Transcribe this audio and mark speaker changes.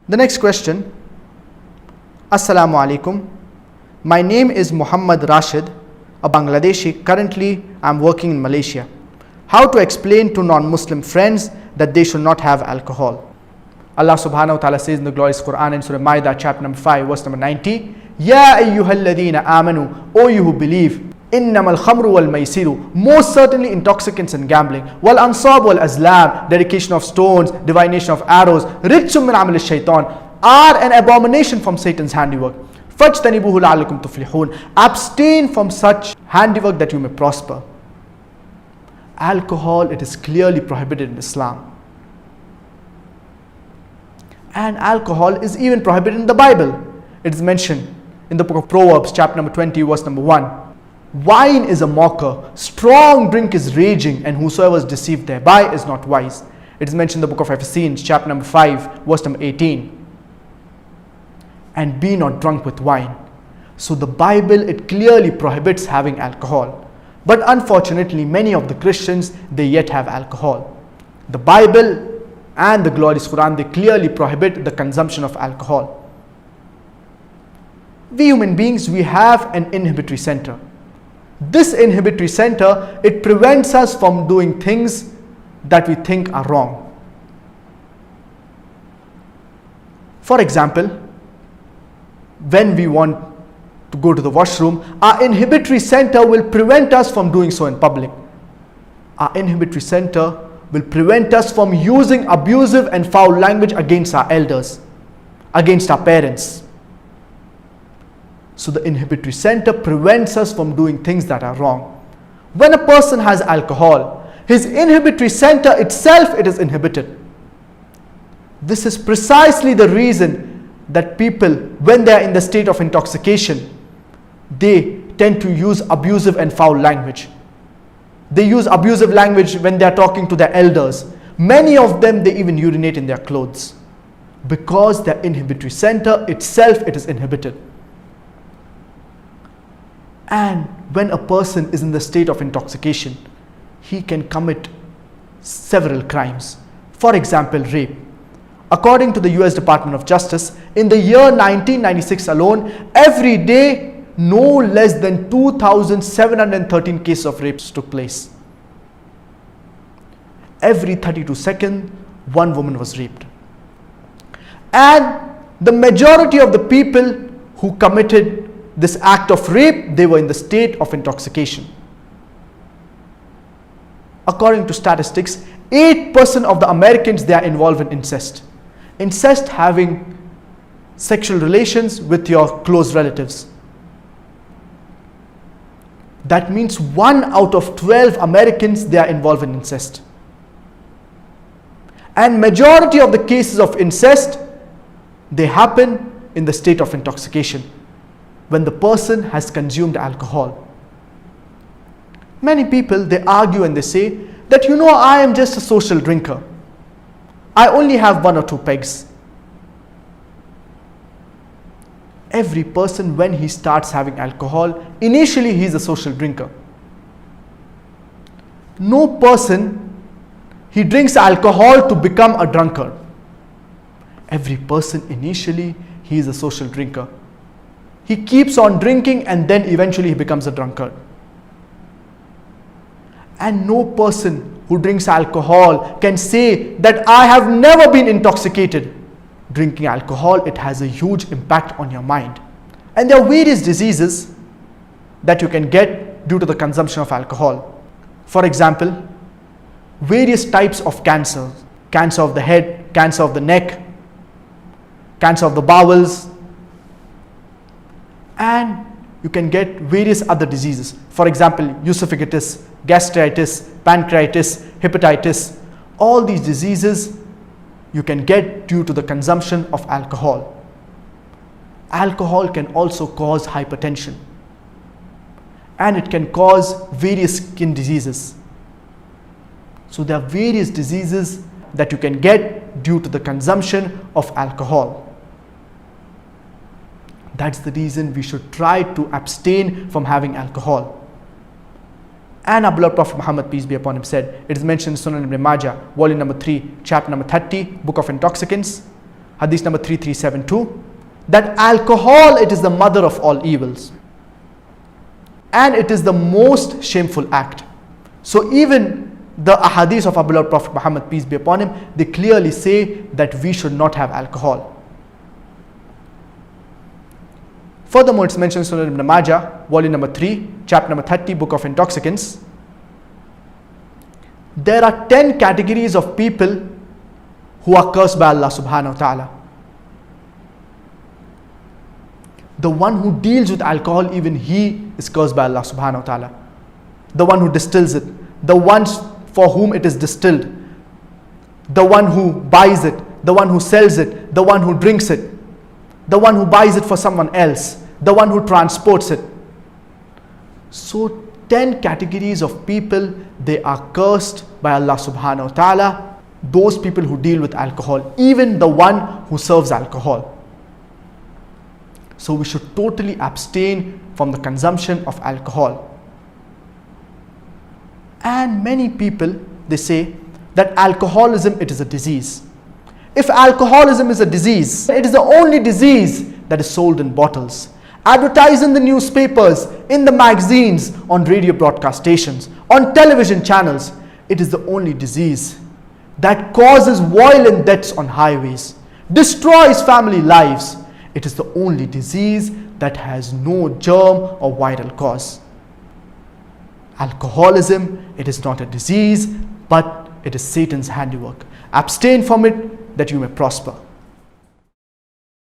Speaker 1: The next question. Assalamu alaikum. My name is Muhammad Rashid, a Bangladeshi. Currently, I am working in Malaysia. How to explain to non-Muslim friends that they should not have alcohol? Allah subhanahu wa ta'ala says in the glorious Quran in Surah Ma'idah chapter number 5 verse number 90, Ya ayyuhalladhina amanu, O you who believe, innamal khamru wal maisiru, most certainly intoxicants and gambling, wal ansab wal azlam, dedication of stones, divination of arrows, rijsum min amal shaitan, are an abomination from Satan's handiwork. Fajtanibuhu la'allakum tuflihun, abstain from such handiwork that you may prosper. Alcohol, it is clearly prohibited in Islam. And alcohol is even prohibited in the Bible. It is mentioned in the book of Proverbs chapter number 20 verse number 1. Wine is a mocker, strong drink is raging, and whosoever is deceived thereby is not wise. It is mentioned in the book of Ephesians chapter number 5 verse number 18. And be not drunk with wine. So the Bible, it clearly prohibits having alcohol. But unfortunately, many of the Christians, they yet have alcohol. The Bible and the glorious Quran, they clearly prohibit the consumption of alcohol. We human beings, we have an inhibitory center. This inhibitory center, it prevents us from doing things that we think are wrong. For example, when we want to go to the washroom, our inhibitory center will prevent us from doing so in public. Our inhibitory center will prevent us from using abusive and foul language against our elders, against our parents. So the inhibitory center prevents us from doing things that are wrong. When a person has alcohol, his inhibitory center itself, it is inhibited. This is precisely the reason that people, when they are in the state of intoxication, they tend to use abusive and foul language. They use abusive language when they are talking to their elders. Many of them, they even urinate in their clothes because their inhibitory center itself, it is inhibited. And when a person is in the state of intoxication, he can commit several crimes. For example, rape. According to the US Department of Justice, in the year 1996 alone, every day, no less than 2,713 cases of rapes took place. Every 32 seconds, one woman was raped. And the majority of the people who committed this act of rape, they were in the state of intoxication. According to statistics, 8% of the Americans, they are involved in incest. Incest, having sexual relations with your close relatives. That means 1 out of 12 Americans, they are involved in incest. And majority of the cases of incest, they happen in the state of intoxication, when the person has consumed alcohol. Many people, they argue and they say that, I am just a social drinker. I only have 1 or 2 pegs. Every person, when he starts having alcohol, initially he is a social drinker. No person, he drinks alcohol to become a drunkard. Every person, initially, he is a social drinker. He keeps on drinking and then eventually he becomes a drunkard. And no person who drinks alcohol can say that I have never been intoxicated. Drinking alcohol, it has a huge impact on your mind. And there are various diseases that you can get due to the consumption of alcohol. For example, various types of cancer. Cancer of the head, cancer of the neck, cancer of the bowels. And you can get various other diseases. For example, esophagitis, gastritis, pancreatitis, hepatitis. All these diseases you can get due to the consumption of alcohol. Alcohol can also cause hypertension. And it can cause various skin diseases. So there are various diseases that you can get due to the consumption of alcohol. That's the reason we should try to abstain from having alcohol. And our beloved Prophet Muhammad, peace be upon him, said, it is mentioned in Sunan Ibn Majah, volume number 3, chapter number 30, book of intoxicants, Hadith number 3372, that alcohol, it is the mother of all evils. And it is the most shameful act. So even the ahadith of our beloved Prophet Muhammad, peace be upon him, they clearly say that we should not have alcohol. Furthermore, it's mentioned in Sunan Ibn Majah, volume number 3, chapter number 30, book of intoxicants. There are 10 categories of people who are cursed by Allah subhanahu wa ta'ala. The one who deals with alcohol, even he is cursed by Allah subhanahu wa ta'ala. The one who distills it, the ones for whom it is distilled, the one who buys it, the one who sells it, the one who drinks it, the one who buys it for someone else, the one who transports it. So 10 categories of people, they are cursed by Allah subhanahu wa ta'ala. Those people who deal with alcohol, even the one who serves alcohol. So we should totally abstain from the consumption of alcohol. And many people, they say that alcoholism, it is a disease. If alcoholism is a disease, it is the only disease that is sold in bottles, advertised in the newspapers, in the magazines, on radio broadcast stations, on television channels. It is the only disease that causes violent deaths on highways, destroys family lives. It is the only disease that has no germ or viral cause. Alcoholism, it is not a disease, but it is Satan's handiwork. Abstain from it that you may prosper.